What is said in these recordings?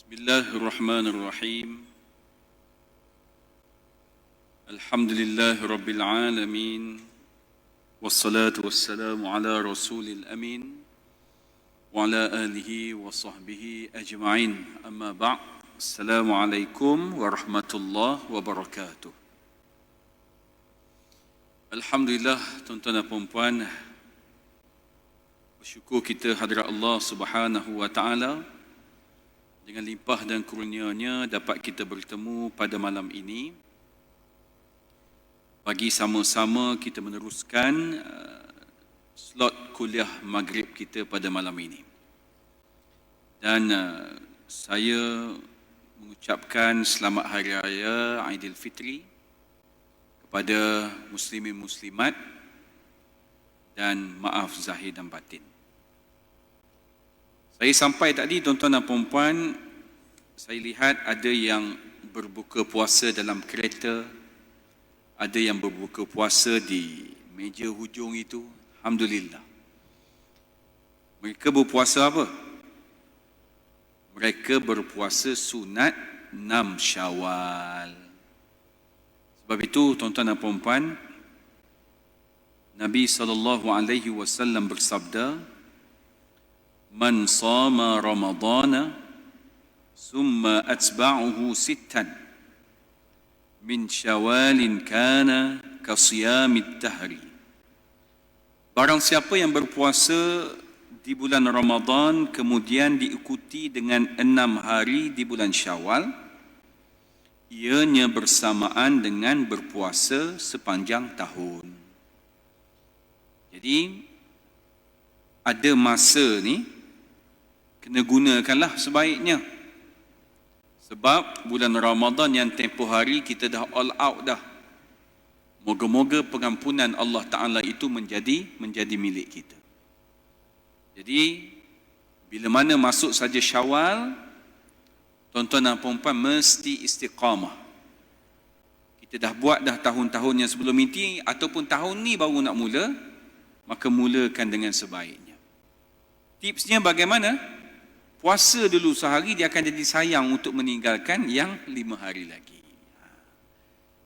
Bismillahirrahmanirrahim. Alhamdulillahi Rabbil Alamin. Wassalatu wassalamu ala Rasulil Amin wa ala alihi wa sahbihi ajma'in. Amma ba'd. Assalamualaikum warahmatullahi wabarakatuh. Alhamdulillah, tuan-tuan dan puan-puan, bersyukur kita hadirat Allah Subhanahu wa taala. Dengan limpah dan kurnianya dapat kita bertemu pada malam ini bagi sama-sama kita meneruskan slot kuliah maghrib kita pada malam ini. Dan saya mengucapkan selamat hari raya Aidilfitri kepada muslimin muslimat dan maaf zahir dan batin. Saya sampai tadi, tuan-tuan dan puan-puan, saya lihat ada yang berbuka puasa dalam kereta, ada yang berbuka puasa di meja hujung itu. Alhamdulillah. Mereka berpuasa apa? Mereka berpuasa sunat 6 Syawal. Sebab itu, tuan-tuan dan puan-puan, Nabi SAW bersabda, Man sama Ramadana summa atba'uhu sittan min syawalin kana kasiyamid dahri. Barang siapa yang berpuasa di bulan Ramadan kemudian diikuti dengan 6 hari di bulan Syawal, ianya bersamaan dengan berpuasa sepanjang tahun. Jadi ada masa ni kena gunakanlah sebaiknya. Sebab bulan Ramadan yang tempoh hari kita dah all out dah. Moga-moga pengampunan Allah Ta'ala itu menjadi milik kita. Jadi, bila mana masuk saja Syawal, tuan-tuan dan puan-puan mesti istiqamah. Kita dah buat dah tahun-tahun yang sebelum ini, ataupun tahun ni baru nak mula, maka mulakan dengan sebaiknya. Tipsnya bagaimana? Puasa dulu sehari, dia akan jadi sayang untuk meninggalkan yang 5 hari lagi.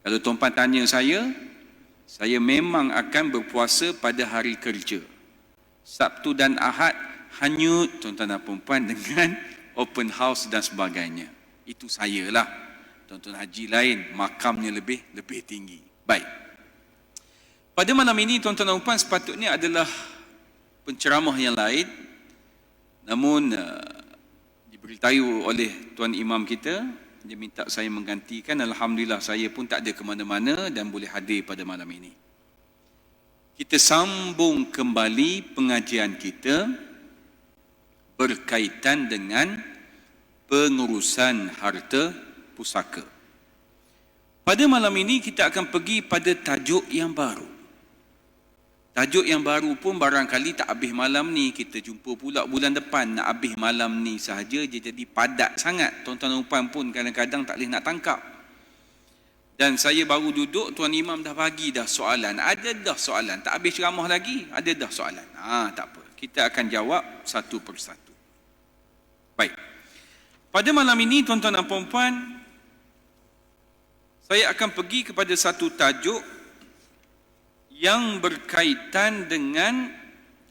Kalau tuan-tuan tanya saya memang akan berpuasa pada hari kerja. Sabtu dan Ahad hanyut, tuan-tuan dan puan-puan, dengan open house dan sebagainya. Itu saya lah. Tuan-tuan haji lain, makamnya lebih tinggi. Baik. Pada malam ini, tuan-tuan dan puan, sepatutnya adalah penceramah yang lain. Namun, diberitahu oleh Tuan Imam kita, dia minta saya menggantikan. Alhamdulillah, saya pun tak ada ke mana-mana dan boleh hadir pada malam ini. Kita sambung kembali pengajian kita berkaitan dengan pengurusan harta pusaka. Pada malam ini kita akan pergi pada tajuk yang baru. Tajuk yang baru pun barangkali tak habis malam ni. Kita jumpa pula bulan depan. Nak habis malam ni sahaja dia jadi padat sangat. Tuan-tuan dan puan pun kadang-kadang tak boleh nak tangkap. Dan saya baru duduk, Tuan Imam dah bagi dah soalan. Ada dah soalan. Tak habis ceramah lagi, ada dah soalan. Tak apa. Kita akan jawab satu persatu. Baik. Pada malam ini, tuan-tuan dan puan, saya akan pergi kepada satu tajuk yang berkaitan dengan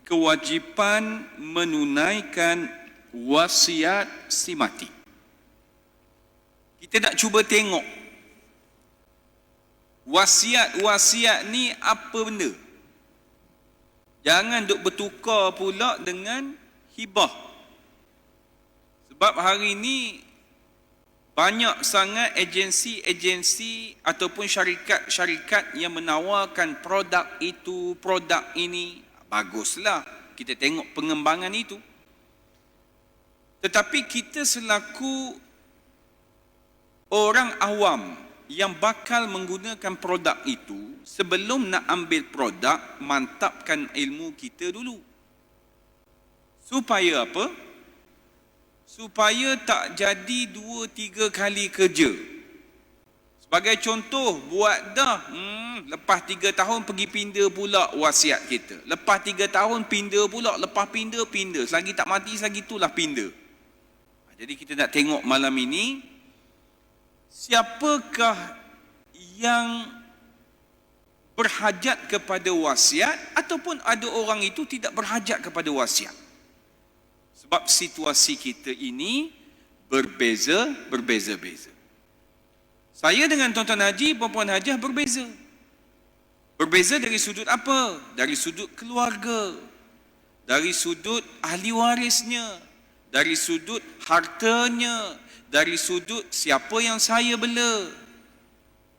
kewajipan menunaikan wasiat si mati. Kita nak cuba tengok wasiat ni apa benda. Jangan duk bertukar pula dengan hibah. Sebab hari ni banyak sangat agensi-agensi ataupun syarikat-syarikat yang menawarkan produk itu, produk ini. Baguslah, kita tengok pengembangan itu. Tetapi kita selaku orang awam yang bakal menggunakan produk itu, sebelum nak ambil produk, mantapkan ilmu kita dulu. Supaya apa? Supaya tak jadi 2-3 kali kerja. Sebagai contoh, buat dah, lepas 3 tahun pergi pindah pula wasiat kita. Lepas 3 tahun pindah pula, lepas pindah. Selagi tak mati, selagi itulah pindah. Jadi kita nak tengok malam ini, siapakah yang berhajat kepada wasiat ataupun ada orang itu tidak berhajat kepada wasiat. Sebab situasi kita ini berbeza-beza. Saya dengan tuan-tuan haji, puan-puan hajah berbeza. Berbeza dari sudut apa? Dari sudut keluarga, dari sudut ahli warisnya, dari sudut hartanya, dari sudut siapa yang saya bela.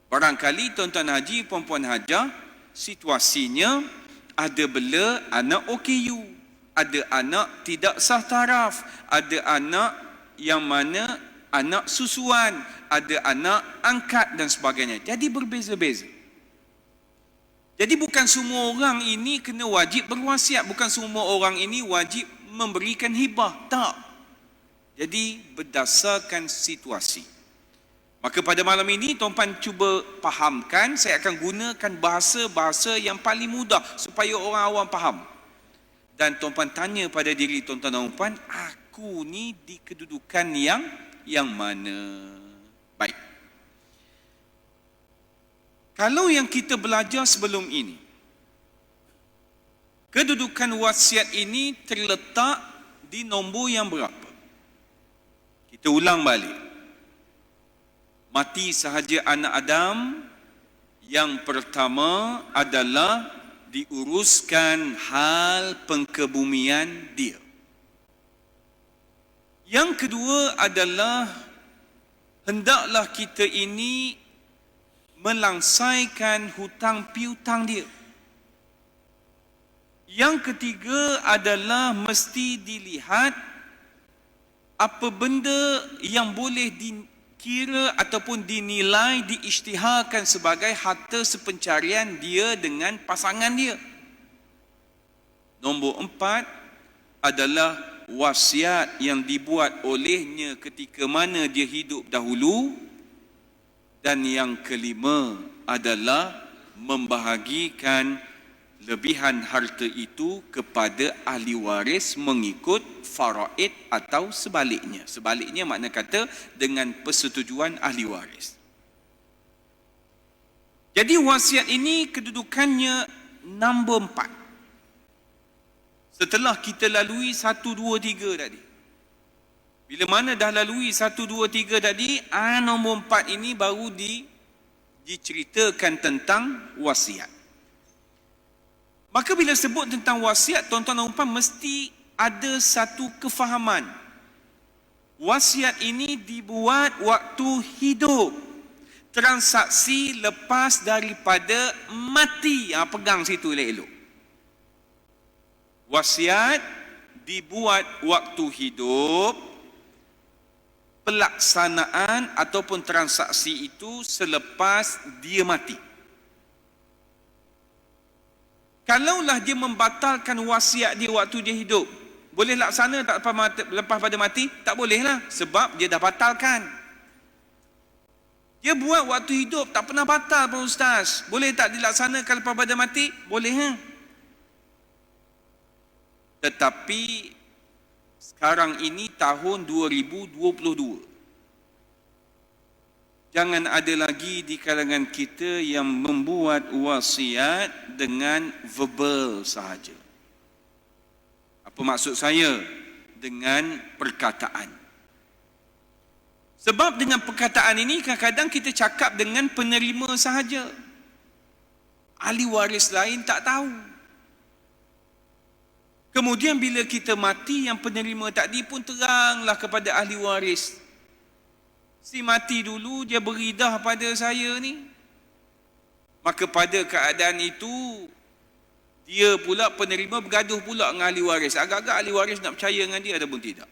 Barangkali tuan-tuan haji, puan-puan hajah, situasinya ada bela anak OKU, ada anak tidak sah taraf, ada anak yang mana anak susuan, ada anak angkat dan sebagainya. Jadi berbeza-beza. Jadi bukan semua orang ini kena wajib berwasiat, bukan semua orang ini wajib memberikan hibah, tak. Jadi berdasarkan situasi. Maka pada malam ini tuan-tuan cuba fahamkan, saya akan gunakan bahasa-bahasa yang paling mudah supaya orang awam faham. Dan tuan-tuan tanya pada diri tuan-tuan dan puan, aku ni di kedudukan yang mana? Baik. Kalau yang kita belajar sebelum ini, kedudukan wasiat ini terletak di nombor yang berapa? Kita ulang balik. Mati sahaja anak Adam, yang pertama adalah diuruskan hal pengkebumian dia. Yang kedua adalah hendaklah kita ini melangsaikan hutang piutang dia. Yang ketiga adalah mesti dilihat apa benda yang boleh dikira ataupun dinilai, diisytiharkan sebagai harta sepencarian dia dengan pasangan dia. Nombor 4 adalah wasiat yang dibuat olehnya ketika mana dia hidup dahulu. Dan yang kelima adalah membahagikan lebihan harta itu kepada ahli waris mengikut faraid atau sebaliknya. Sebaliknya makna kata dengan persetujuan ahli waris. Jadi wasiat ini kedudukannya nombor 4. Setelah kita lalui 1, 2, 3 tadi. Bila mana dah lalui 1, 2, 3 tadi, nombor 4 ini baru diceritakan tentang wasiat. Maka bila sebut tentang wasiat, tuan-tuan dan puan mesti ada satu kefahaman. Wasiat ini dibuat waktu hidup. Transaksi lepas daripada mati. Pegang situ elok-elok. Wasiat dibuat waktu hidup. Pelaksanaan ataupun transaksi itu selepas dia mati. Kalaulah dia membatalkan wasiat dia waktu dia hidup, boleh laksana tak lepas pada mati? Tak boleh lah, sebab dia dah batalkan. Dia buat waktu hidup, tak pernah batal pun ustaz. Boleh tak dilaksanakan lepas pada mati? Boleh ha? Tetapi sekarang ini tahun 2022. Jangan ada lagi di kalangan kita yang membuat wasiat dengan verbal sahaja. Apa maksud saya? Dengan perkataan. Sebab dengan perkataan ini kadang-kadang kita cakap dengan penerima sahaja. Ahli waris lain tak tahu. Kemudian bila kita mati, yang penerima tadi pun teranglah kepada ahli waris. Si mati dulu, dia beri dah pada saya ni. Maka pada keadaan itu, dia pula penerima bergaduh pula dengan ahli waris. Agak-agak ahli waris nak percaya dengan dia ataupun tidak.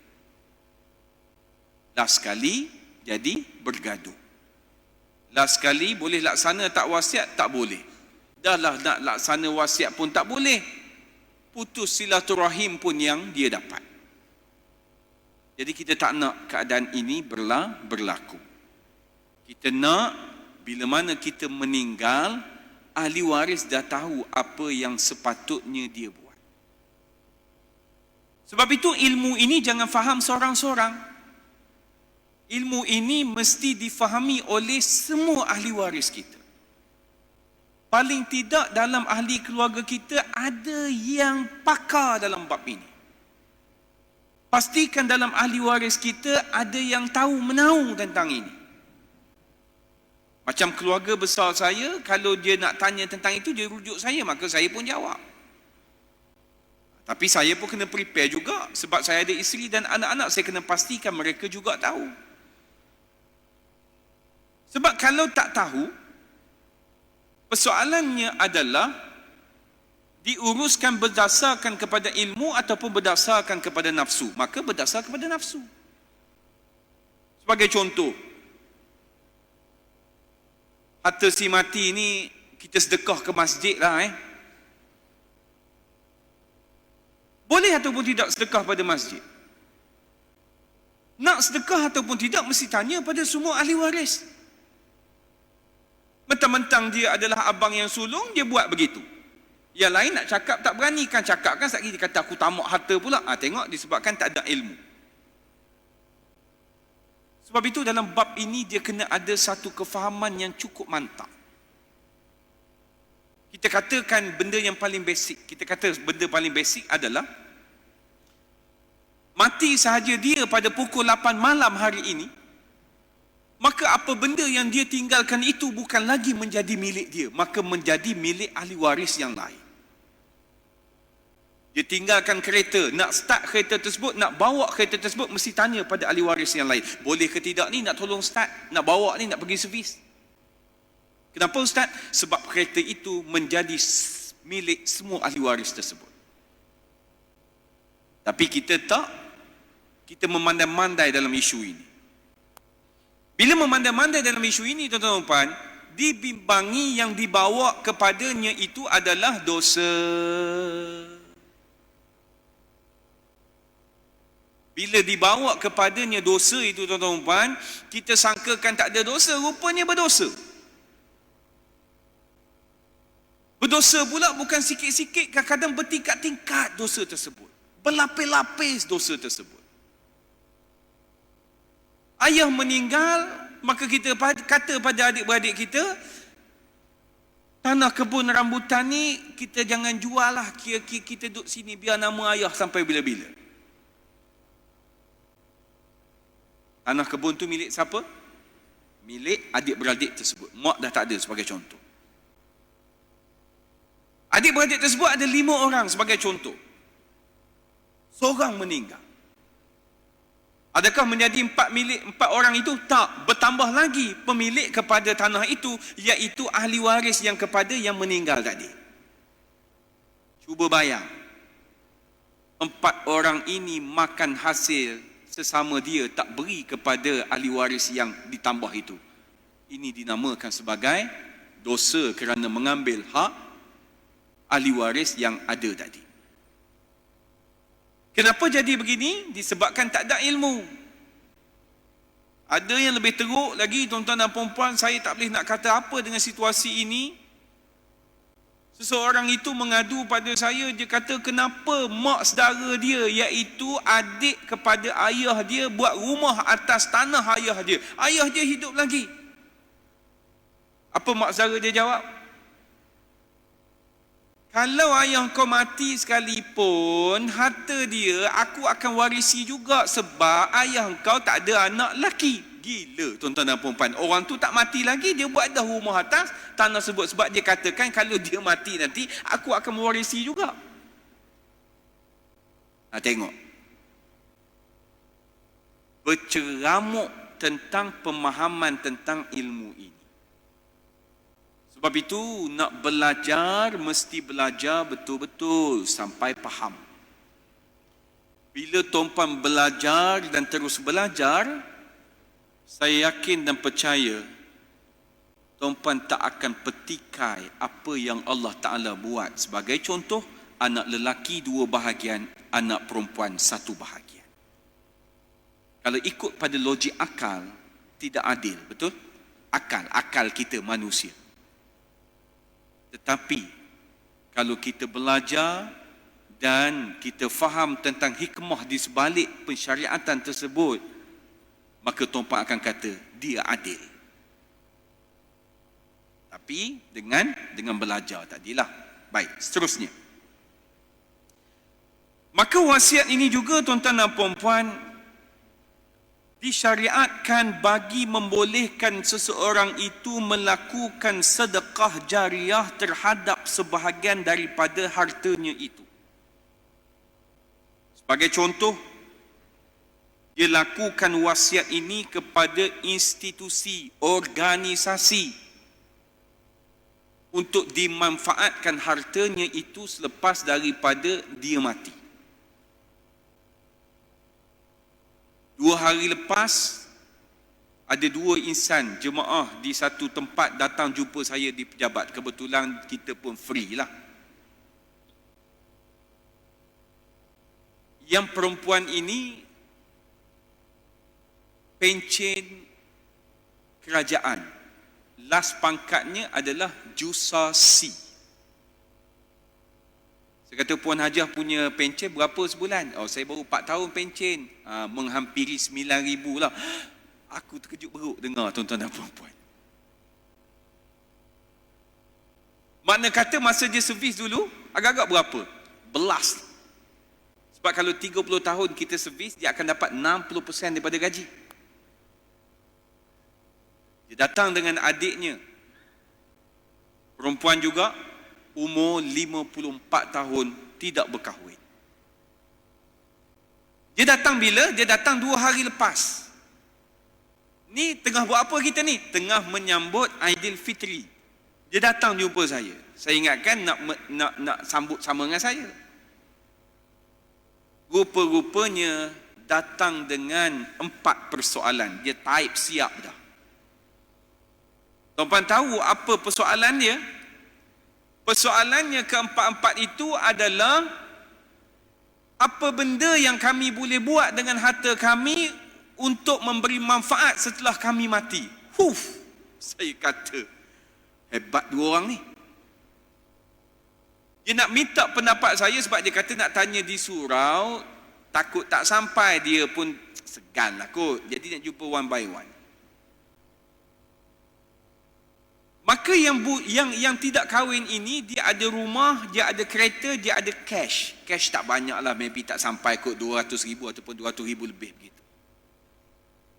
Last sekali, jadi bergaduh. Last sekali, boleh laksana tak wasiat? Tak boleh. Dah lah nak laksana wasiat pun tak boleh. Putus silaturahim pun yang dia dapat. Jadi kita tak nak keadaan ini berlaku. Kita nak bila mana kita meninggal, ahli waris dah tahu apa yang sepatutnya dia buat. Sebab itu ilmu ini jangan faham seorang-seorang. ilmu ini mesti difahami oleh semua ahli waris kita. Paling tidak dalam ahli keluarga kita ada yang pakar dalam bab ini. Pastikan dalam ahli waris kita ada yang tahu menahu tentang ini. Macam keluarga besar saya, kalau dia nak tanya tentang itu, dia rujuk saya, maka saya pun jawab. Tapi saya pun kena prepare juga, sebab saya ada isteri dan anak-anak, saya kena pastikan mereka juga tahu. Sebab kalau tak tahu, persoalannya adalah diuruskan berdasarkan kepada ilmu ataupun berdasarkan kepada nafsu. Maka berdasarkan kepada nafsu. Sebagai contoh, harta si mati ni kita sedekah ke masjid lah Boleh ataupun tidak sedekah pada masjid? Nak sedekah ataupun tidak mesti tanya pada semua ahli waris. Mentang-mentang dia adalah abang yang sulung, dia buat begitu. Yang lain nak cakap tak berani, kan cakap kan sekali dia kata aku tamak harta pula. Tengok disebabkan tak ada ilmu. Sebab itu dalam bab ini dia kena ada satu kefahaman yang cukup mantap. Kita katakan benda yang paling basic, kita kata benda paling basic adalah mati sahaja dia pada pukul 8 malam hari ini, maka apa benda yang dia tinggalkan itu bukan lagi menjadi milik dia, maka menjadi milik ahli waris yang lain. Dia tinggalkan kereta, nak start kereta tersebut, nak bawa kereta tersebut, mesti tanya pada ahli waris yang lain. Boleh ke tidak ni nak tolong start, nak bawa ni, nak pergi servis. Kenapa Ustaz? Sebab kereta itu menjadi milik semua ahli waris tersebut. Tapi kita tak, kita memandai-mandai dalam isu ini. Bila memandai-mandai dalam isu ini, tuan-tuan dan puan, dibimbangi yang dibawa kepadanya itu adalah dosa. Bila dibawa kepadanya dosa itu, tuan-tuan dan puan, kita sangkakan tak ada dosa, rupanya berdosa. Berdosa pula bukan sikit-sikit, kadang-kadang bertingkat-tingkat dosa tersebut. Berlapis-lapis dosa tersebut. Ayah meninggal, maka kita kata pada adik-beradik kita, tanah kebun rambutan ni kita jangan jual lah, kira-kira kita duduk sini biar nama ayah sampai bila-bila. Tanah kebun tu milik siapa? Milik adik-beradik tersebut. Mak dah tak ada sebagai contoh. Adik-beradik tersebut ada 5 orang sebagai contoh. Seorang meninggal. Adakah menjadi 4 orang itu? Tak. Bertambah lagi pemilik kepada tanah itu, iaitu ahli waris yang kepada yang meninggal tadi. Cuba bayang. 4 orang ini makan hasil sesama dia, tak beri kepada ahli waris yang ditambah itu. Ini dinamakan sebagai dosa kerana mengambil hak ahli waris yang ada tadi. Kenapa jadi begini? Disebabkan tak ada ilmu. Ada yang lebih teruk lagi, tuan-tuan dan puan-puan, saya tak boleh nak kata apa dengan situasi ini. Seseorang itu mengadu pada saya, dia kata kenapa mak saudara dia, iaitu adik kepada ayah dia, buat rumah atas tanah ayah dia. Ayah dia hidup lagi. Apa mak saudara dia jawab? Kalau ayah kau mati sekalipun, harta dia aku akan warisi juga sebab ayah kau tak ada anak lelaki. Gila tuan-tuan dan puan-puan. Orang tu tak mati lagi, dia buat dah rumah atas tanah sebut sebab dia katakan kalau dia mati nanti aku akan mewarisi juga. Tengok. Berceramuk tentang pemahaman tentang ilmu ini. Sebab itu nak belajar mesti belajar betul-betul sampai faham. Bila tuan-puan belajar dan terus belajar, saya yakin dan percaya tuan-puan tak akan petikai apa yang Allah Ta'ala buat. Sebagai contoh, anak lelaki 2 bahagian, anak perempuan 1 bahagian. Kalau ikut pada logik akal, tidak adil, betul? Akal kita manusia. Tetapi kalau kita belajar dan kita faham tentang hikmah di sebalik pensyariatan tersebut, maka tuan-tuan akan kata dia adil. Tapi dengan belajar tadilah. Baik, seterusnya. Maka wasiat ini juga tuan-tuan dan puan-puan disyariatkan bagi membolehkan seseorang itu melakukan sedekah jariah terhadap sebahagian daripada hartanya itu. Sebagai contoh, dia lakukan wasiat ini kepada institusi, organisasi untuk dimanfaatkan hartanya itu selepas daripada dia mati. 2 hari lepas, ada 2 insan jemaah di satu tempat datang jumpa saya di pejabat. Kebetulan kita pun free lah. Yang perempuan ini pencen kerajaan. Last pangkatnya adalah Jusasi. Saya kata, Puan Hajah punya pencen berapa sebulan? Oh, saya baru 4 tahun pencen. Menghampiri 9,000 lah. Aku terkejut beruk dengar tuan-tuan dan puan-puan. Makna kata masa dia servis dulu, agak-agak berapa? Belas. Sebab kalau 30 tahun kita servis, dia akan dapat 60% daripada gaji. Dia datang dengan adiknya. Perempuan juga, umur 54 tahun, tidak berkahwin. Dia datang bila? Dia datang 2 hari lepas. Ni tengah buat apa kita ni? Tengah menyambut Aidilfitri. Dia datang jumpa saya. Saya ingatkan nak sambut sama dengan saya. Rupa-rupanya datang dengan 4 persoalan. Dia type siap dah. Tuan-tuan tahu apa persoalan dia? Persoalannya keempat-empat itu adalah apa benda yang kami boleh buat dengan harta kami untuk memberi manfaat setelah kami mati. Saya kata, hebat 2 orang ni. Dia nak minta pendapat saya sebab dia kata nak tanya di surau, takut tak sampai, dia pun segan lah kot. Jadi nak jumpa one by one. Maka yang tidak kahwin ini, dia ada rumah, dia ada kereta, dia ada cash. Cash tak banyak lah, maybe tak sampai kot 200,000 ataupun 200,000 lebih begitu.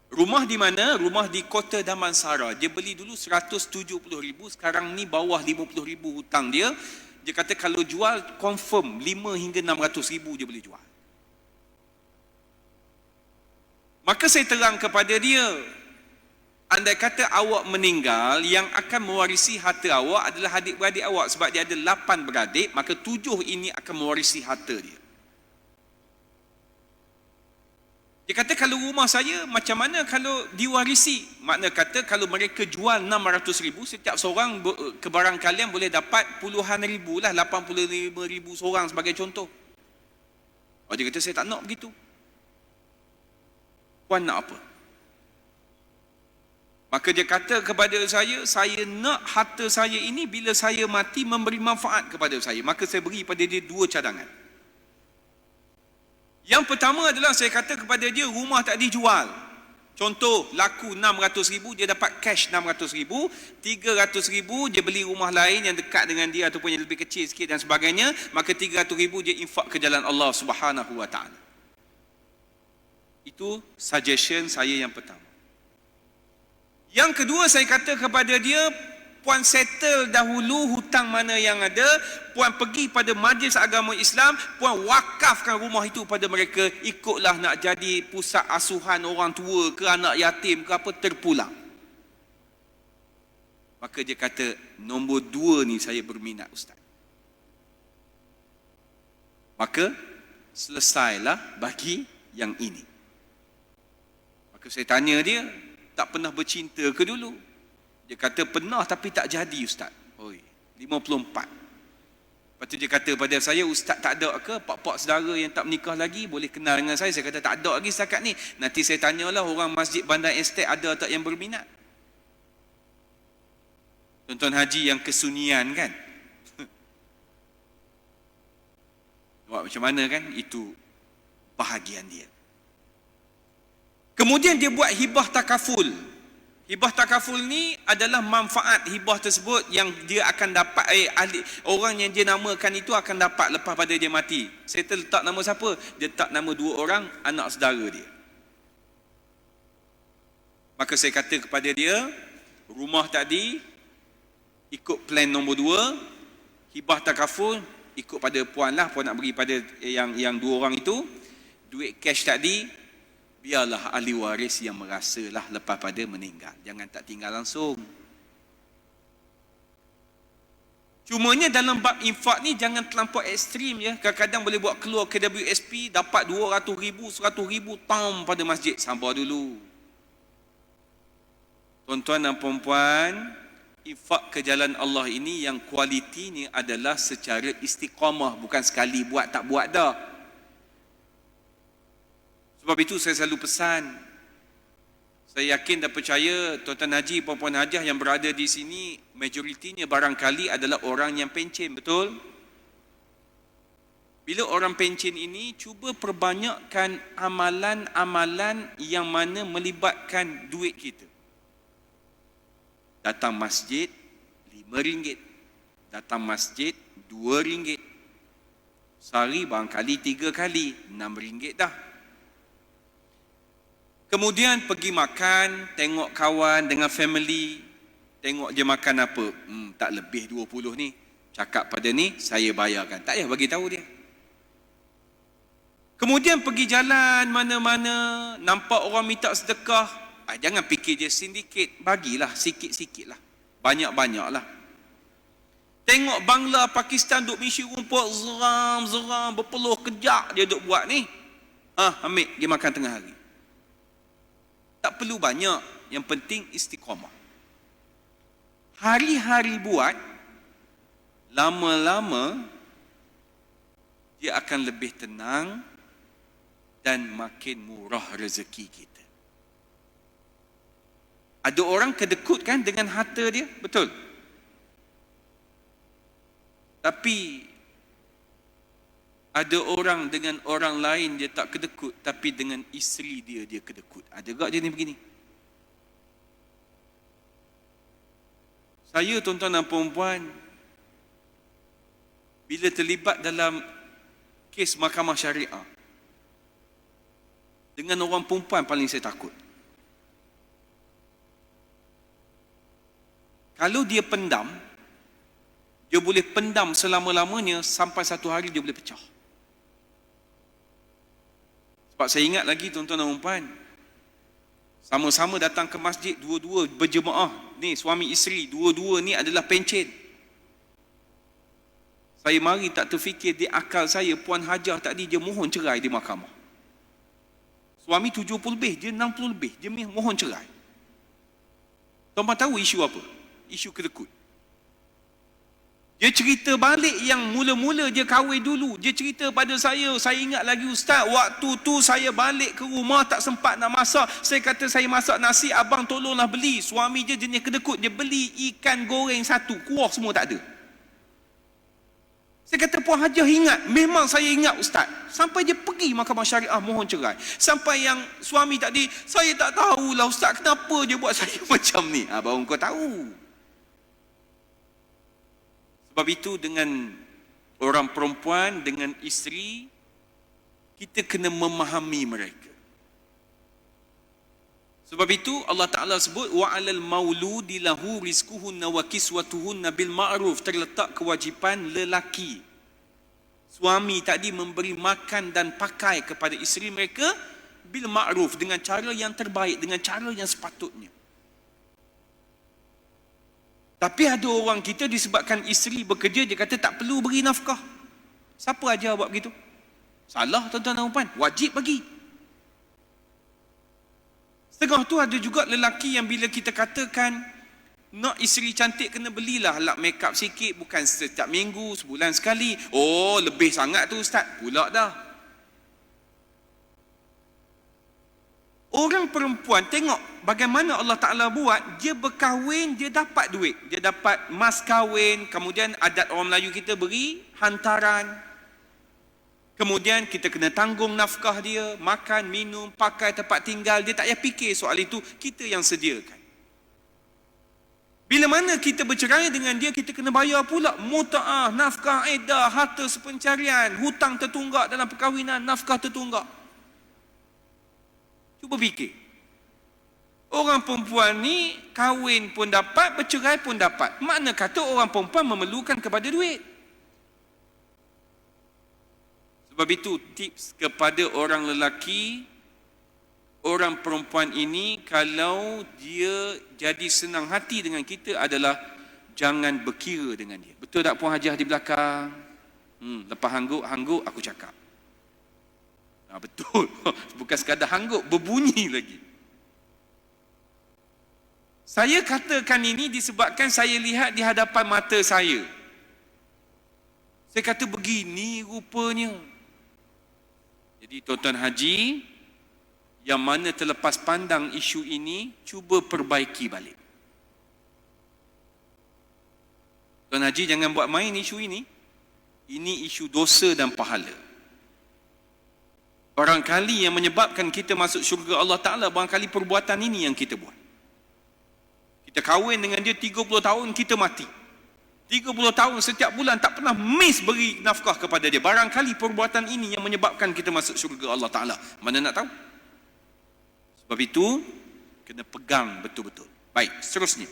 Rumah di mana? Rumah di Kota Damansara. Dia beli dulu 170,000, sekarang ni bawah 50,000 hutang dia. Dia kata kalau jual confirm 5 hingga 600,000 dia boleh jual. Maka saya terang kepada dia, andai kata awak meninggal, yang akan mewarisi harta awak adalah adik-beradik awak. Sebab dia ada 8 beradik, maka 7 ini akan mewarisi harta dia. Dia kata kalau rumah saya, macam mana kalau diwarisi? Makna kata kalau mereka jual 600,000, setiap seorang kebarangkalian boleh dapat puluhan ribu lah, 85,000 seorang sebagai contoh. Oh, dia kata saya tak nak begitu. Puan nak apa? Maka dia kata kepada saya nak harta saya ini bila saya mati memberi manfaat kepada saya. Maka saya beri pada dia 2 cadangan. Yang pertama adalah saya kata kepada dia, rumah tak dijual. Contoh, laku 600,000, dia dapat cash 600,000, 300,000 dia beli rumah lain yang dekat dengan dia ataupun yang lebih kecil sikit dan sebagainya, maka 300,000 dia infak ke jalan Allah Subhanahu Wa Taala. Itu suggestion saya yang pertama. Yang kedua, saya kata kepada dia, puan settle dahulu hutang mana yang ada, puan pergi pada majlis agama Islam, puan wakafkan rumah itu pada mereka, ikutlah nak jadi pusat asuhan orang tua ke anak yatim ke apa, terpulang. Maka dia kata, nombor 2 ni saya berminat Ustaz. Maka selesailah bagi yang ini. Maka saya tanya dia, tak pernah bercinta ke dulu? Dia kata pernah tapi tak jadi Ustaz. Oi, 54. Lepas tu dia kata pada saya, Ustaz tak ada ke pak-pak saudara yang tak menikah lagi boleh kenal dengan saya? Saya kata tak ada lagi setakat ni. Nanti saya tanyalah orang Masjid Bandar Estate ada tak yang berminat. Tuan-tuan haji yang kesunian kan? Buat macam mana kan? Itu bahagian dia. Kemudian dia buat hibah takaful. Hibah takaful ni adalah manfaat hibah tersebut yang dia akan dapat, orang yang dia namakan itu akan dapat lepas pada dia mati. Saya letak nama siapa? Dia letak nama 2 orang anak saudara dia. Maka saya kata kepada dia, rumah tadi ikut plan nombor 2, hibah takaful ikut pada puan lah, puan nak beri pada yang 2 orang itu. Duit cash tadi biarlah ahli waris yang merasalah lepas pada meninggal. Jangan tak tinggal langsung. Cumanya dalam bab infak ni jangan terlampau ekstrim ya. Kadang-kadang boleh buat keluar ke WSP dapat 200,000, 100,000 tam pada masjid. Sabar dulu. Tuan-tuan dan puan-puan, infak ke jalan Allah ini yang kualitinya adalah secara istiqamah, bukan sekali buat tak buat dah. Sebab itu saya selalu pesan, saya yakin dan percaya tuan-tuan haji, puan-puan hajah yang berada di sini, majoritinya barangkali adalah orang yang pencen, betul? Bila orang pencen ini, cuba perbanyakkan amalan-amalan yang mana melibatkan duit kita. Datang masjid RM5, datang masjid RM2, sehari barangkali 3 kali RM6 dah. Kemudian pergi makan, tengok kawan dengan family, tengok je makan apa. Tak lebih 20 ni. Cakap pada ni, saya bayarkan. Tak payah bagi tahu dia. Kemudian pergi jalan mana-mana, nampak orang minta sedekah. Jangan fikir je sindiket, bagilah sikit-sikit lah. Banyak-banyak lah. Tengok Bangla, Pakistan duk misi rumput, zeram, berpeluh kejak dia duk buat ni. Ambil, dia makan tengah hari. Tak perlu banyak, yang penting istiqamah. Hari-hari buat, lama-lama dia akan lebih tenang dan makin murah rezeki kita. Ada orang kedekut kan dengan harta dia, betul? Tapi ada orang dengan orang lain dia tak kedekut, tapi dengan isteri dia kedekut. Ada tak dia ni begini? Saya tuan-tuan dan puan-puan, bila terlibat dalam kes mahkamah syariah, dengan orang perempuan paling saya takut. Kalau dia pendam, dia boleh pendam selama-lamanya sampai satu hari dia boleh pecah. Sebab saya ingat lagi tuan-tuan dan puan, sama-sama datang ke masjid, dua-dua berjemaah. Ni suami isteri, dua-dua ni adalah pencen. Saya mari tak terfikir di akal saya, puan hajah tadi dia mohon cerai di mahkamah. Suami 70 lebih, dia 60 lebih, dia mohon cerai. Tuan-tuan tahu isu apa? Isu kedekut. Dia cerita balik yang mula-mula dia kahwin dulu. Dia cerita pada saya ingat lagi ustaz, waktu tu saya balik ke rumah tak sempat nak masak. Saya kata saya masak nasi, abang tolonglah beli. Suami dia jenis kedekut, dia beli ikan goreng 1, kuah semua tak ada. Saya kata puan hajah ingat, memang saya ingat ustaz. Sampai dia pergi mahkamah syariah mohon cerai. Sampai yang suami tadi, saya tak tahulah ustaz kenapa dia buat saya macam ni. Baru kau tahu. Sebab itu dengan orang perempuan, dengan isteri, kita kena memahami mereka. Sebab itu Allah Ta'ala sebut, وَعَلَى الْمَوْلُودِ لَهُ رِزْقُهُنَّ وَكِسْوَتُهُنَّ بِالْمَعْرُوفِ, terletak kewajipan lelaki. Suami tadi memberi makan dan pakai kepada isteri mereka bil ma'ruf, dengan cara yang terbaik, dengan cara yang sepatutnya. Tapi ada orang kita disebabkan isteri bekerja, dia kata tak perlu beri nafkah. Siapa ajar buat begitu? Salah tuan-tuan dan puan, wajib bagi. Setengah tu ada juga lelaki yang bila kita katakan nak isteri cantik kena belilah alat make up sikit, bukan setiap minggu, sebulan sekali. Oh, lebih sangat tu ustaz. Pula dah. Orang perempuan tengok bagaimana Allah Ta'ala buat, dia berkahwin, dia dapat duit. Dia dapat mas kahwin, kemudian adat orang Melayu kita beri hantaran. Kemudian kita kena tanggung nafkah dia, makan, minum, pakai, tempat tinggal. Dia tak payah fikir soal itu, kita yang sediakan. Bila mana kita bercerai dengan dia, kita kena bayar pula muta'ah, nafkah iddah, harta sepencarian, hutang tertunggak dalam perkahwinan, nafkah tertunggak. Cuba fikir. Orang perempuan ni kahwin pun dapat, bercerai pun dapat. Makna kata orang perempuan memerlukan kepada duit. Sebab itu tips kepada orang lelaki, orang perempuan ini kalau dia jadi senang hati dengan kita adalah jangan berkira dengan dia. Betul tak Puan Hajah di belakang? Lepas hangguk aku cakap. Betul. Bukan sekadar hangguk, berbunyi lagi. Saya katakan ini disebabkan saya lihat di hadapan mata saya. Saya kata begini rupanya. Jadi tuan-tuan haji yang mana terlepas pandang isu ini, cuba perbaiki balik. Tuan haji jangan buat main isu ini. Ini isu dosa dan pahala. Barangkali yang menyebabkan kita masuk syurga Allah Ta'ala, barangkali perbuatan ini yang kita buat. Kita kahwin dengan dia 30 tahun, kita mati. 30 tahun setiap bulan tak pernah miss beri nafkah kepada dia. Barangkali perbuatan ini yang menyebabkan kita masuk syurga Allah Ta'ala. Mana nak tahu? Sebab itu, kena pegang betul-betul. Baik, seterusnya.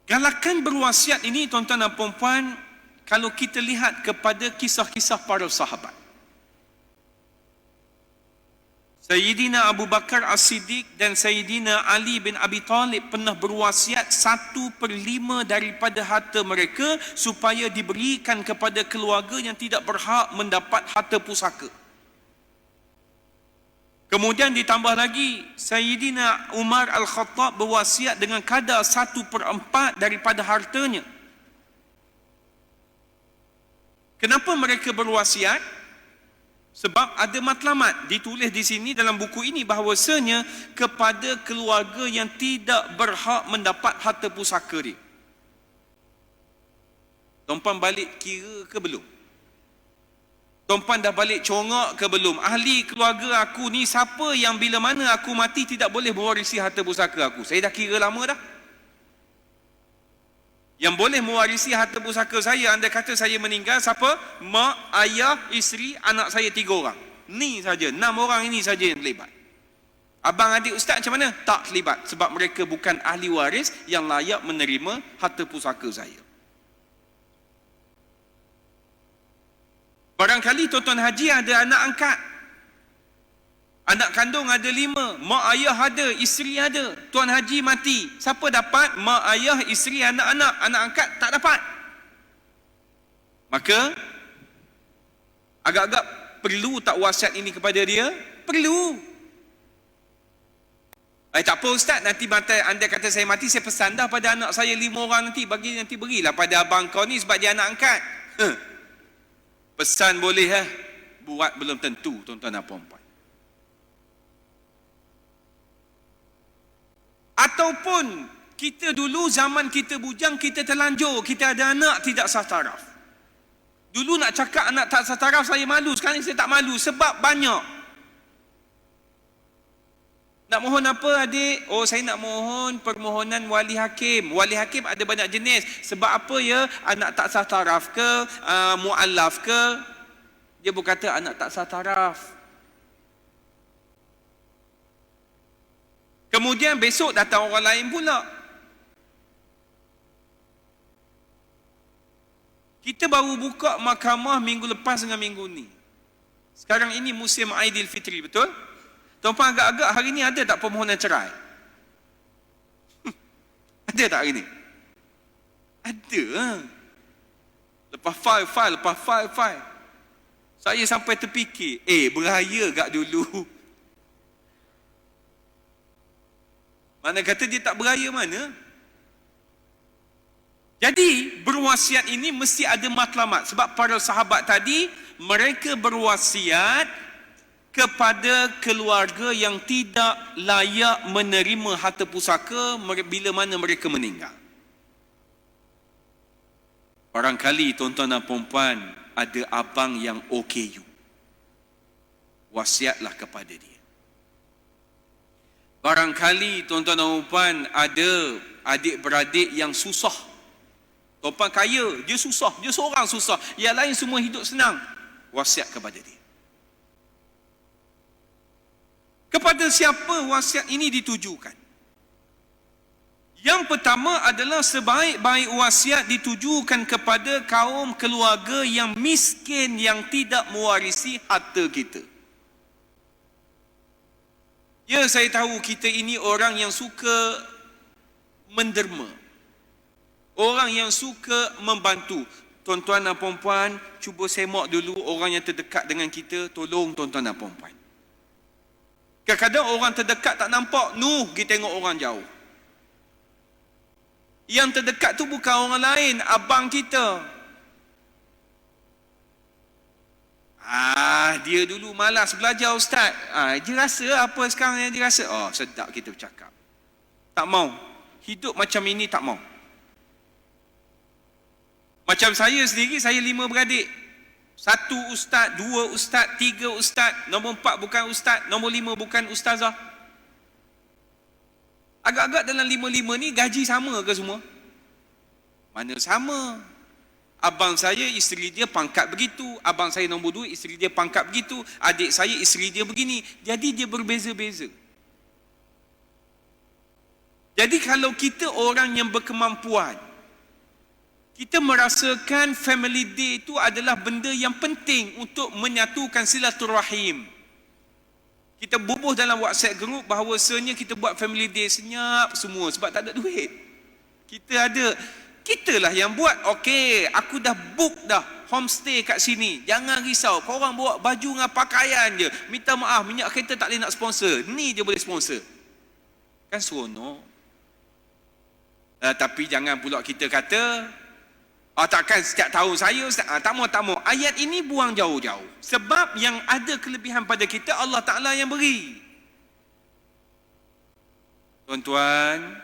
Galakan berwasiat ini, tuan-tuan dan puan-puan, kalau kita lihat kepada kisah-kisah para sahabat. Sayyidina Abu Bakar As-Siddiq dan Sayyidina Ali bin Abi Talib pernah berwasiat 1/5 daripada harta mereka supaya diberikan kepada keluarga yang tidak berhak mendapat harta pusaka. Kemudian ditambah lagi, Sayyidina Umar Al-Khattab berwasiat dengan kadar 1/4 daripada hartanya. Kenapa mereka berwasiat? Sebab ada matlamat ditulis di sini dalam buku ini bahawasanya kepada keluarga yang tidak berhak mendapat harta pusaka dia. Tuan-puan balik kira ke belum? Tuan-puan dah balik congak ke belum? Ahli keluarga aku ni siapa yang bila mana aku mati tidak boleh mewarisi harta pusaka aku? Saya dah kira lama dah. Yang boleh mewarisi harta pusaka saya, anda kata saya meninggal, siapa? Mak, ayah, isteri, anak saya 3 orang. Ni saja, 6 orang ini saja yang terlibat. Abang adik ustaz macam mana? Tak terlibat. Sebab mereka bukan ahli waris yang layak menerima harta pusaka saya. Barangkali tuan-tuan haji ada anak angkat. Anak kandung ada 5, mak ayah ada, isteri ada. Tuan haji mati, siapa dapat? Mak ayah, isteri, anak-anak. Anak angkat tak dapat. Maka agak-agak perlu tak wasiat ini kepada dia? Perlu. Tak apa ustaz, nanti anda kata saya mati, saya pesan dah pada anak saya 5 orang nanti berilah pada abang kau ni sebab dia anak angkat. Pesan boleh buat belum tentu, tuan-tuan dan puan-puan. Ataupun kita dulu zaman kita bujang, kita terlanjur, kita ada anak tidak sah taraf. Dulu nak cakap anak tak sah taraf saya malu, sekarang saya tak malu sebab banyak. Nak mohon apa adik? Oh saya nak mohon permohonan wali hakim. Wali hakim ada banyak jenis. Sebab apa ya? Anak tak sah taraf ke? Mu'allaf ke? Dia berkata anak tak sah taraf. Kemudian besok datang orang lain pula. Kita baru buka mahkamah minggu lepas dengan minggu ni. Sekarang ini musim Aidilfitri, betul? Tuan-puan agak-agak hari ni ada tak permohonan cerai? Ada tak hari ni? Ada. Lepas file. Saya sampai terfikir, beraya gak dulu. Mana kata dia tak beraya mana? Jadi berwasiat ini mesti ada matlamat. Sebab para sahabat tadi mereka berwasiat kepada keluarga yang tidak layak menerima harta pusaka bila mana mereka meninggal. Barangkali tuan-tuan dan puan ada abang yang OKU. Wasiatlah kepada dia. Barangkali tuan-tuan dan puan ada adik-beradik yang susah. Tuan-tuan kaya, dia susah, dia seorang susah. Yang lain semua hidup senang. Wasiat kepada dia. Kepada siapa wasiat ini ditujukan? Yang pertama adalah sebaik-baik wasiat ditujukan kepada kaum keluarga yang miskin, yang tidak mewarisi harta kita. Ya, saya tahu kita ini orang yang suka menderma. Orang yang suka membantu. Tuan-tuan dan puan-puan, cuba semak dulu orang yang terdekat dengan kita, tolong tuan-tuan dan puan-puan. Kadang-kadang orang terdekat tak nampak, kita tengok orang jauh. Yang terdekat tu bukan orang lain, abang kita. Dia dulu malas belajar ustaz. Dia rasa apa sekarang yang dia rasa? Sedap kita bercakap. Tak mau. Hidup macam ini tak mau. Macam saya sendiri, saya 5 beradik. 1 ustaz, 2 ustaz, 3 ustaz, nombor 4 bukan ustaz, nombor 5 bukan ustazah. Agak-agak dalam 5-5 ni gaji sama ke semua? Mana sama? Abang saya, isteri dia pangkat begitu. Abang saya nombor 2, isteri dia pangkat begitu. Adik saya, isteri dia begini. Jadi dia berbeza-beza. Jadi kalau kita orang yang berkemampuan, kita merasakan family day itu adalah benda yang penting untuk menyatukan silaturahim. Kita bubuh dalam WhatsApp group bahawasanya kita buat family day senyap semua sebab tak ada duit. Kitalah yang buat. Okey, aku dah book dah homestay kat sini. Jangan risau, korang bawa baju dengan pakaian je. Minta maaf, minyak kereta tak boleh nak sponsor. Ni je boleh sponsor. Kan seronok. Tapi jangan pula kita kata, takkan setiap tahun saya tak mau. Ayat ini buang jauh-jauh. Sebab yang ada kelebihan pada kita, Allah Ta'ala yang beri. Tuan-tuan,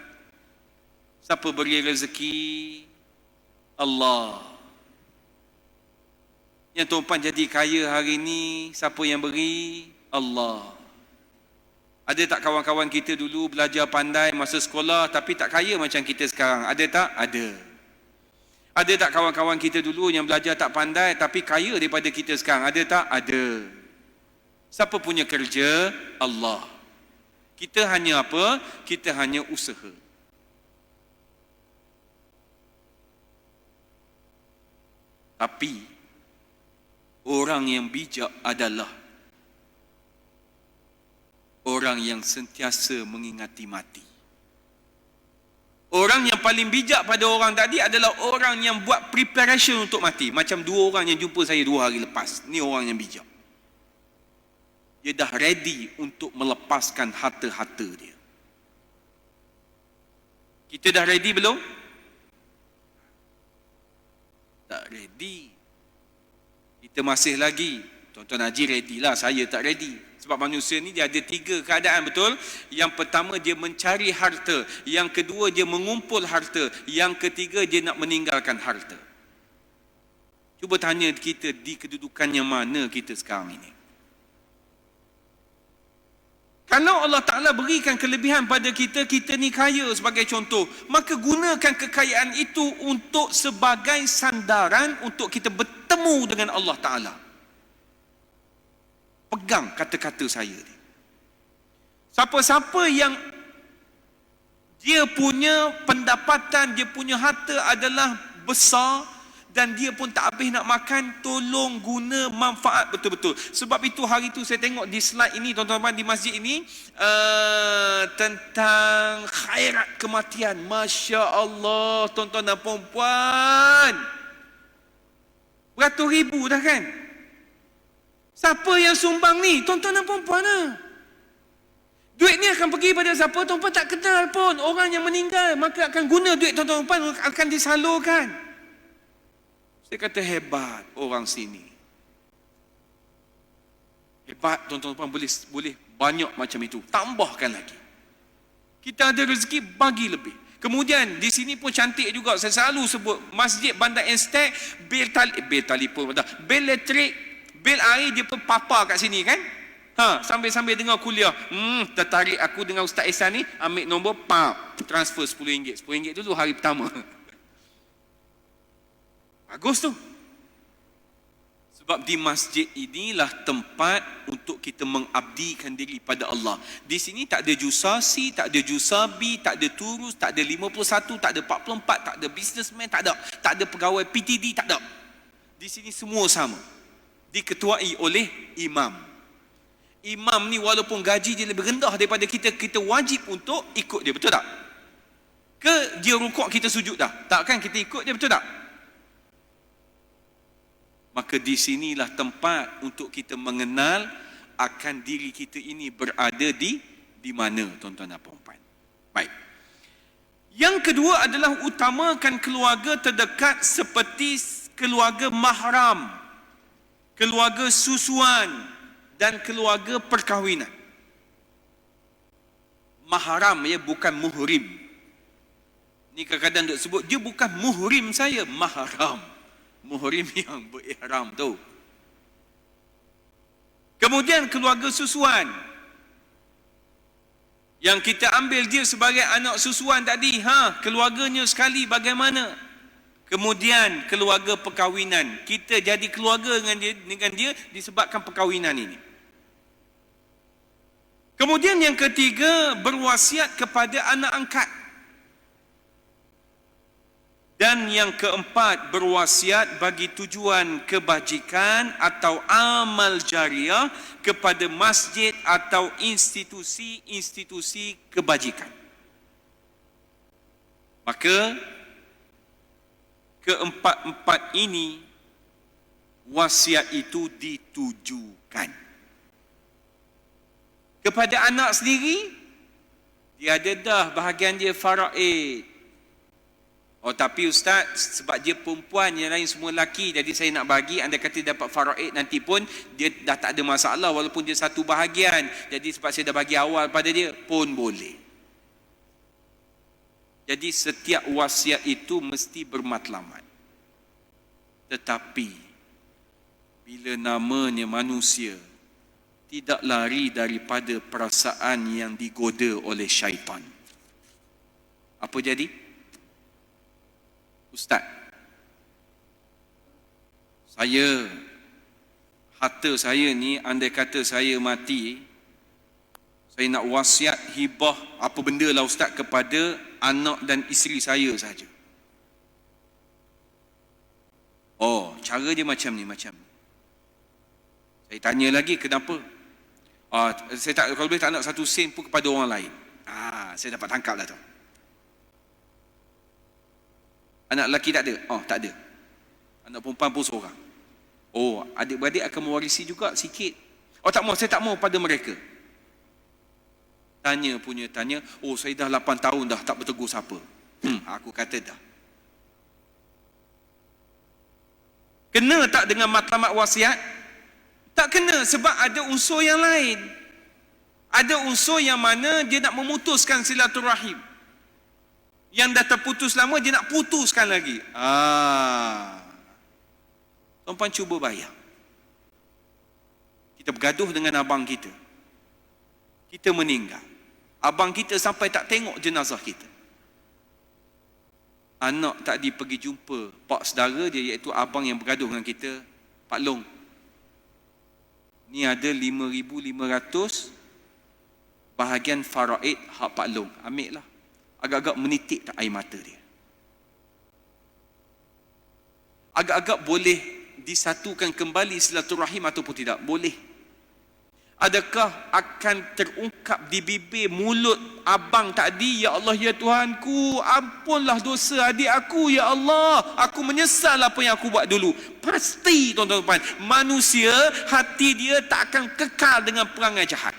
siapa beri rezeki? Allah. Yang tuan-tuan jadi kaya hari ini, siapa yang beri? Allah. Ada tak kawan-kawan kita dulu belajar pandai masa sekolah tapi tak kaya macam kita sekarang? Ada tak? Ada. Ada tak kawan-kawan kita dulu yang belajar tak pandai tapi kaya daripada kita sekarang? Ada tak? Ada. Siapa punya kerja? Allah. Kita hanya apa? Kita hanya usaha. Tapi orang yang bijak adalah orang yang sentiasa mengingati mati. Orang yang paling bijak pada orang tadi adalah orang yang buat preparation untuk mati. Macam 2 orang yang jumpa saya 2 hari lepas. Ni orang yang bijak. Dia dah ready untuk melepaskan harta-harta dia. Kita dah ready belum? Tak ready. Kita masih lagi. Tuan-tuan Haji ready lah, saya tak ready. Sebab manusia ni dia ada 3 keadaan, betul? Yang pertama dia mencari harta, yang kedua dia mengumpul harta, yang ketiga dia nak meninggalkan harta. Cuba tanya kita di kedudukan yang mana kita sekarang ini. Kalau Allah Ta'ala berikan kelebihan pada kita, kita ni kaya sebagai contoh, maka gunakan kekayaan itu untuk sebagai sandaran untuk kita bertemu dengan Allah Ta'ala. Pegang kata-kata saya ni. Siapa-siapa yang dia punya pendapatan, dia punya harta adalah besar, dan dia pun tak habis nak makan, tolong guna manfaat betul-betul. Sebab itu hari itu saya tengok di slide ini, tuan-tuan di masjid ini, tentang khairat kematian. Masya Allah, tuan-tuan dan puan-puan. Beratus ribu dah kan? Siapa yang sumbang ni? Tuan-tuan dan puan-puan lah. Duit ni akan pergi pada siapa? Tuan-tuan tak kenal pun. Orang yang meninggal, maka akan guna duit tuan-tuan dan puan, akan disalurkan. Saya kata hebat orang sini. Hebat tuan-tuan boleh banyak macam itu. Tambahkan lagi. Kita ada rezeki, bagi lebih. Kemudian di sini pun cantik juga, saya selalu sebut Masjid Bandar Instek, bil telefon, bil elektrik, bil air dia pun papa kat sini kan. Sambil-sambil dengar kuliah, tertarik aku dengan Ustaz Ihsan ni, ambil nombor, transfer RM10. RM10 dulu hari pertama. Bagus tu. Sebab di masjid inilah tempat untuk kita mengabdikan diri pada Allah. Di sini tak ada jusasi, tak ada jusabi, tak ada turus, tak ada 51, tak ada 44, tak ada businessman, tak ada pegawai PTD, tak ada. Di sini semua sama. Diketuai oleh imam. Imam ni walaupun gaji dia lebih rendah daripada kita, kita wajib untuk ikut dia, betul tak? Ke dia rukuk kita sujud dah? Takkan kita ikut dia, betul tak? Maka di sinilah tempat untuk kita mengenal akan diri kita ini berada di mana, tuan-tuan dan puan-puan. Baik. Yang kedua adalah utamakan keluarga terdekat seperti keluarga mahram, keluarga susuan dan keluarga perkahwinan. Mahram ya, bukan muhrim. Ni kadang-kadang duk sebut dia bukan muhrim saya, mahram. Muhrim yang berihram tu. Kemudian keluarga susuan, yang kita ambil dia sebagai anak susuan tadi, keluarganya sekali bagaimana? Kemudian keluarga perkahwinan, kita jadi keluarga dengan dia disebabkan perkahwinan ini. Kemudian yang ketiga, berwasiat kepada anak angkat. Dan yang keempat, berwasiat bagi tujuan kebajikan atau amal jariah kepada masjid atau institusi-institusi kebajikan. Maka keempat-empat ini wasiat itu ditujukan kepada anak sendiri. Dia ada dah bahagian dia faraid. Tapi ustaz, sebab dia perempuan, yang lain semua lelaki, jadi saya nak bagi, anda kata dapat faraid, nanti pun dia dah tak ada masalah walaupun dia satu bahagian. Jadi sebab saya dah bagi awal pada dia pun boleh. Jadi setiap wasiat itu mesti bermatlamat. Tetapi bila namanya manusia, tidak lari daripada perasaan yang digoda oleh syaitan. Apa jadi? Ustaz, harta saya ni, andai kata saya mati, saya nak wasiat hibah apa benda lah ustaz kepada anak dan isteri saya saja. Cara dia macam ni. Saya tanya lagi, kenapa? Saya tak, kalau boleh tak nak 1 sen pun kepada orang lain. Saya dapat tangkap dah tu. Anak lelaki tak ada? Tak ada. Anak perempuan pun seorang. Adik-beradik akan mewarisi juga sikit. Tak mau, saya tak mau pada mereka. Tanya. Saya dah 8 tahun dah tak bertegur siapa. Aku kata dah. Kena tak dengan matlamat wasiat? Tak kena, sebab ada unsur yang lain. Ada unsur yang mana dia nak memutuskan silaturahim. Yang dah terputus lama, dia nak putuskan lagi. Tuan-tuan cuba bayang. Kita bergaduh dengan abang kita. Kita meninggal. Abang kita sampai tak tengok jenazah kita. Anak tadi pergi jumpa pak saudara dia, iaitu abang yang bergaduh dengan kita, Pak Long. Ni ada 5,500 bahagian faraid hak Pak Long. Ambil lah. Agak-agak menitik tak air mata dia. Agak-agak boleh disatukan kembali silaturahim ataupun tidak? Boleh. Adakah akan terungkap di bibir mulut abang tadi, ya Allah ya Tuhanku, ampunlah dosa adik aku, ya Allah, aku menyesal apa yang aku buat dulu. Pasti tuan-tuan, manusia hati dia tak akan kekal dengan perangai jahat.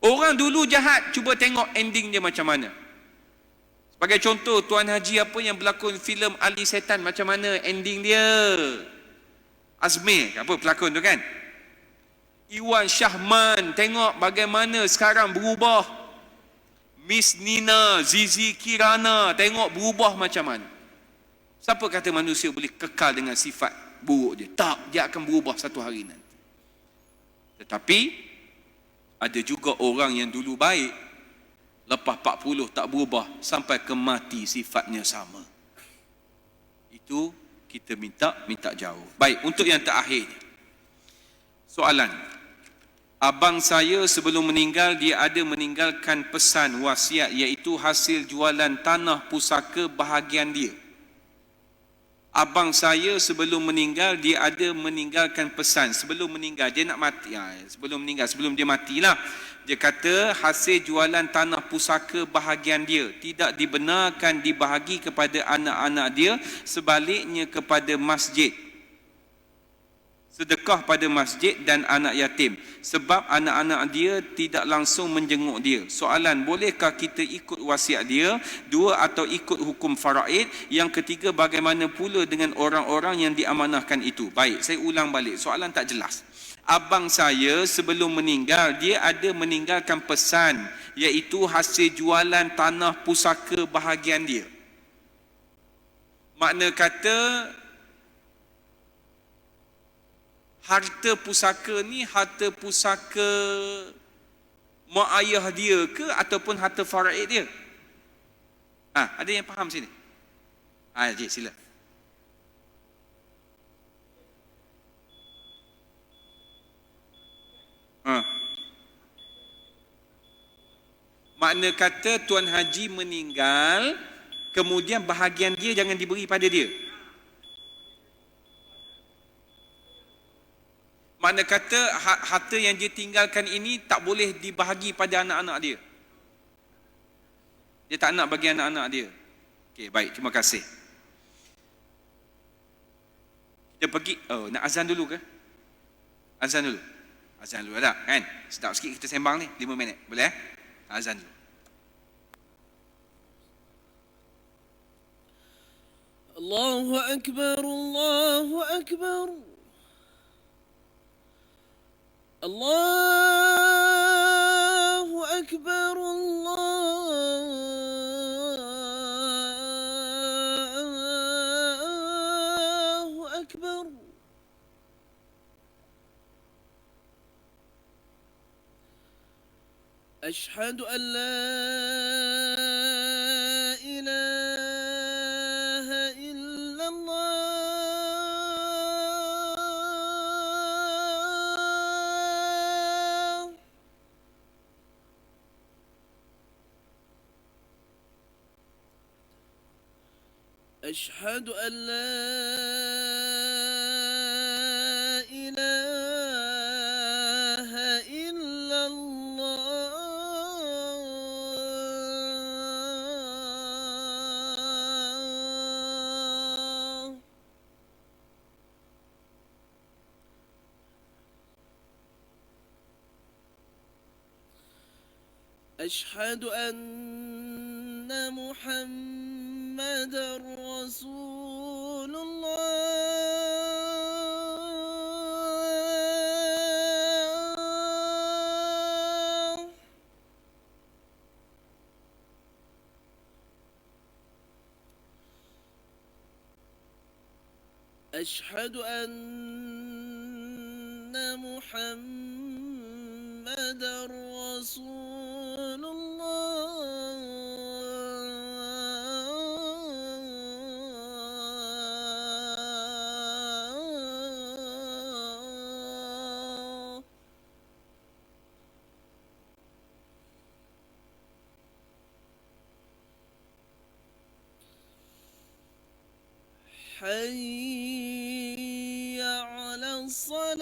Orang dulu jahat, cuba tengok ending dia macam mana. Sebagai contoh, Tuan Haji apa yang berlakon filem Ali Setan, macam mana ending dia? Azmir, apa pelakon tu kan? Iwan Syahman, tengok bagaimana sekarang berubah. Miss Nina, Zizi Kirana, tengok berubah macam mana. Siapa kata manusia boleh kekal dengan sifat buruk dia? Tak, dia akan berubah satu hari nanti. Tetapi ada juga orang yang dulu baik, lepas 40 tak berubah sampai ke mati sifatnya sama. Itu kita minta jauh. Baik, untuk yang terakhir. Soalan. Abang saya sebelum meninggal, dia ada meninggalkan pesan wasiat iaitu hasil jualan tanah pusaka bahagian dia. Abang saya sebelum meninggal, dia ada meninggalkan pesan. Sebelum meninggal, dia nak mati. Sebelum dia matilah. Dia kata hasil jualan tanah pusaka bahagian dia tidak dibenarkan dibahagi kepada anak-anak dia, sebaliknya kepada masjid. Sedekah pada masjid dan anak yatim. Sebab anak-anak dia tidak langsung menjenguk dia. Soalan, bolehkah kita ikut wasiat dia? Dua, atau ikut hukum faraid? Yang ketiga, bagaimana pula dengan orang-orang yang diamanahkan itu? Baik, saya ulang balik. Soalan tak jelas. Abang saya sebelum meninggal, dia ada meninggalkan pesan, iaitu hasil jualan tanah pusaka bahagian dia. Makna kata, harta pusaka ni harta pusaka mak ayah dia ke ataupun harta faraid dia? Ada yang faham sini? Cik, sila. Makna kata Tuan Haji meninggal, kemudian bahagian dia jangan diberi pada dia. Makna kata harta yang dia tinggalkan ini tak boleh dibahagi pada anak-anak dia. Dia tak nak bagi anak-anak dia. Okey, baik, terima kasih. Kita pergi, nak azan dulu ke? Azan dulu. Azan dulu tak kan? Sedap sikit kita sembang ni, 5 minit. Boleh? Azan dulu. Allahu Akbar, Allahu Akbar. Allahu Akbar, Allahu Akbar. Ashhadu an la ilaha illallah. Ashhadu an la ilaha illallah. أشهد أن محمدا رسول الله. أشهد أن محمدا رسول الله. حي على الصلاة.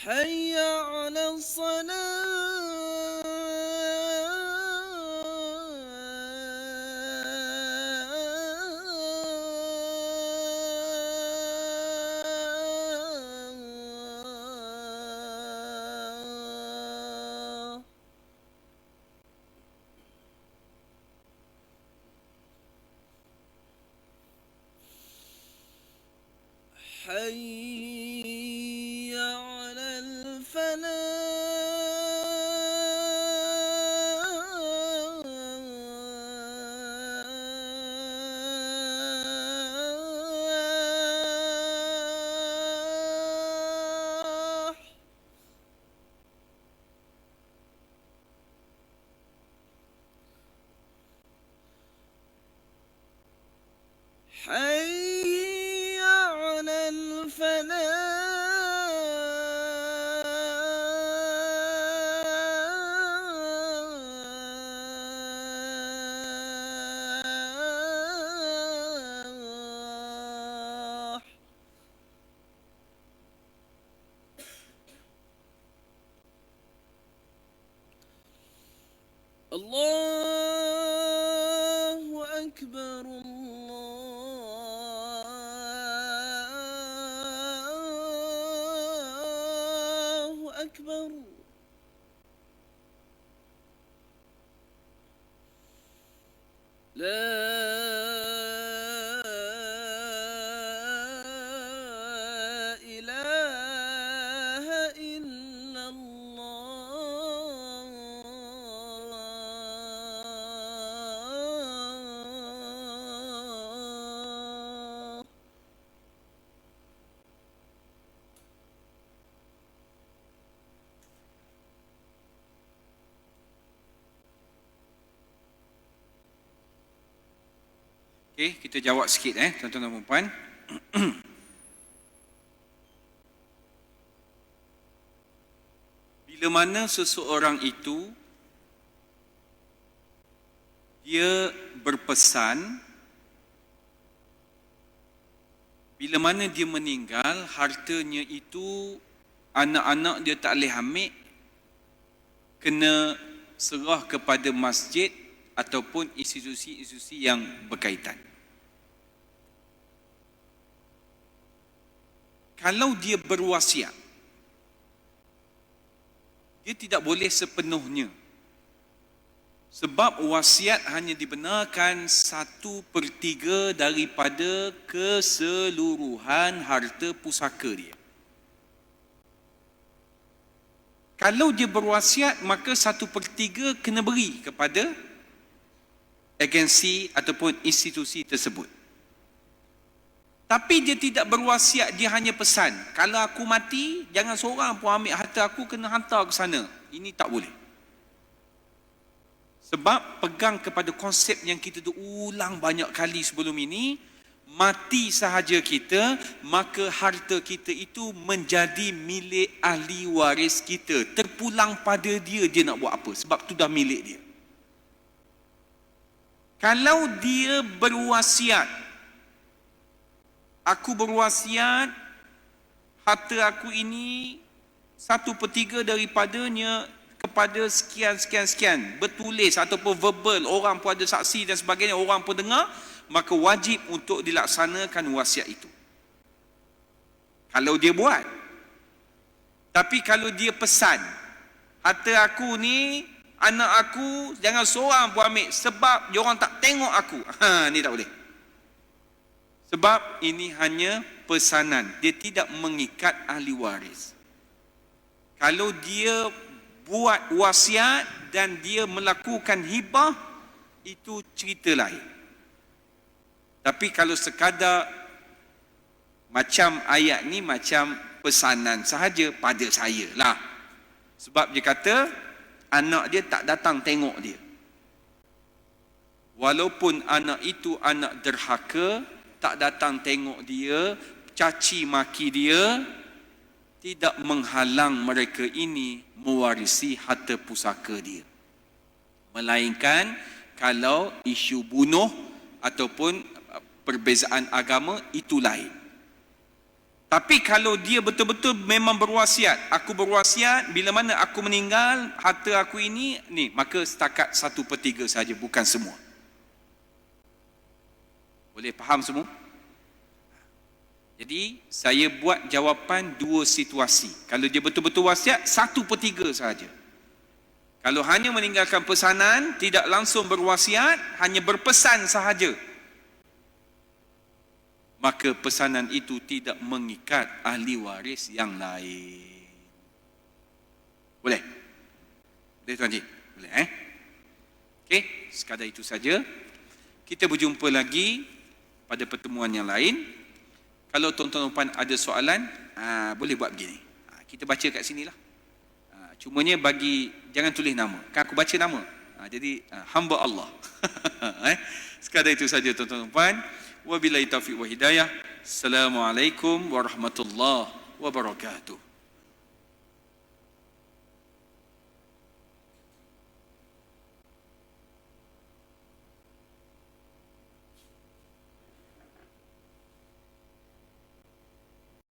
حي على الصلاة. حي على الفلاح. حي على الفلاح. الله أكبر الله أكبر. لا إله إلا الله. Okey, kita jawab sikit tuan-tuan dan puan-puan. Bila mana seseorang itu dia berpesan, bila mana dia meninggal, hartanya itu anak-anak dia tak boleh ambil, kena serah kepada masjid ataupun institusi-institusi yang berkaitan. Kalau dia berwasiat, dia tidak boleh sepenuhnya. Sebab wasiat hanya dibenarkan 1/3 daripada keseluruhan harta pusaka dia. Kalau dia berwasiat, maka 1/3 kena beri kepada agensi ataupun institusi tersebut. Tapi dia tidak berwasiat, dia hanya pesan, kalau aku mati, jangan seorang pun ambil harta aku, kena hantar ke sana. Ini tak boleh. Sebab pegang kepada konsep yang kita dah ulang banyak kali sebelum ini, mati sahaja kita, maka harta kita itu menjadi milik ahli waris kita. Terpulang pada dia, dia nak buat apa, sebab tu dah milik dia. Kalau dia berwasiat, aku berwasiat harta aku ini 1/3 daripadanya kepada sekian, bertulis ataupun verbal, orang pun ada saksi dan sebagainya, orang pun dengar, maka wajib untuk dilaksanakan wasiat itu. Kalau dia buat. Tapi kalau dia pesan, harta aku ni, anak aku jangan seorang pun ambil sebab diorang tak tengok aku. Ni tak boleh. Sebab ini hanya pesanan, dia tidak mengikat ahli waris. Kalau dia buat wasiat dan dia melakukan hibah, itu cerita lain. Tapi kalau sekadar macam ayat ni, macam pesanan sahaja, pada saya lah. Sebab dia kata anak dia tak datang tengok dia. Walaupun anak itu anak derhaka, tak datang tengok dia, caci maki dia, tidak menghalang mereka ini mewarisi harta pusaka dia. Melainkan kalau isu bunuh ataupun perbezaan agama, itu lain. Tapi kalau dia betul-betul memang berwasiat, aku berwasiat bila mana aku meninggal, harta aku ini ni, maka setakat 1/3 saja, bukan semua. Boleh faham semua? Jadi saya buat jawapan dua situasi. Kalau dia betul-betul wasiat, 1/3 saja. Kalau hanya meninggalkan pesanan, tidak langsung berwasiat, hanya berpesan sahaja, maka pesanan itu tidak mengikat ahli waris yang lain. Boleh? Boleh Tuan Haji? Boleh Okey, sekadar itu saja. Kita berjumpa lagi pada pertemuan yang lain. Kalau tuan-tuan dan puan ada soalan, boleh buat begini. Kita baca kat sini lah. Cumanya jangan tulis nama. Kan aku baca nama. Jadi hamba Allah. Sekadar itu saja tuan-tuan dan puan. Wabillahi taufiq wa hidayah. Assalamualaikum warahmatullahi wabarakatuh.